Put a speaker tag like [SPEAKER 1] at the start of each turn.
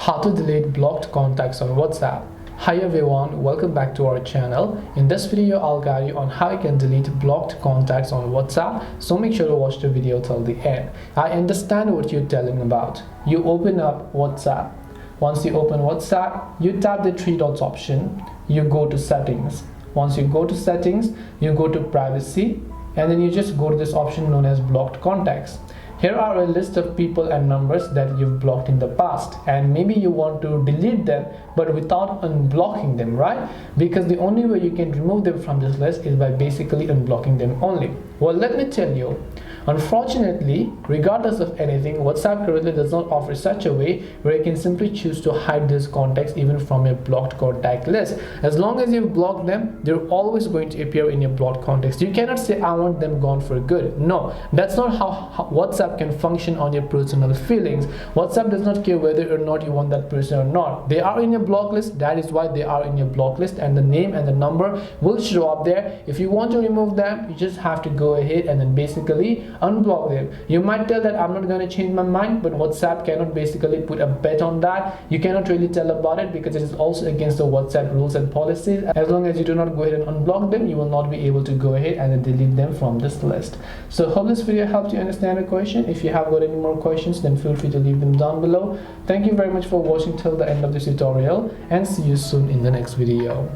[SPEAKER 1] How to delete blocked contacts on WhatsApp. Hi everyone, welcome back to our channel. In this video I'll guide you on how you can delete blocked contacts on WhatsApp, so make sure to watch the video till the end. I understand what you're telling about. You open up WhatsApp. Once you open WhatsApp, you tap the three dots option, you go to settings. Once you go to settings, you go to privacy, and then you just go to this option known as blocked contacts. Here are a list of people and numbers that you've blocked in the past, and maybe you want to delete them but without unblocking them, right? Because the only way you can remove them from this list is by basically unblocking them only. Well, let me tell you, unfortunately, regardless of anything, WhatsApp currently does not offer such a way where you can simply choose to hide these contacts even from your blocked contact list. As long as you've blocked them, they're always going to appear in your blocked contacts. You cannot say, I want them gone for good. No, that's not how WhatsApp can function on your personal feelings. WhatsApp does not care whether or not you want that person or not. They are in your block list, that is why they are in your block list, and the name and the number will show up there. If you want to remove them, you just have to go ahead and then basically unblock them. You might tell that I'm not going to change my mind, but WhatsApp cannot basically put a bet on that. You cannot really tell about it because it is also against the WhatsApp rules and policies. As long as you do not go ahead and unblock them, you will not be able to go ahead and then delete them from this list. So hope this video helped you understand the question. If you have got any more questions, then feel free to leave them down below. Thank you very much for watching till the end of this tutorial, and see you soon in the next video.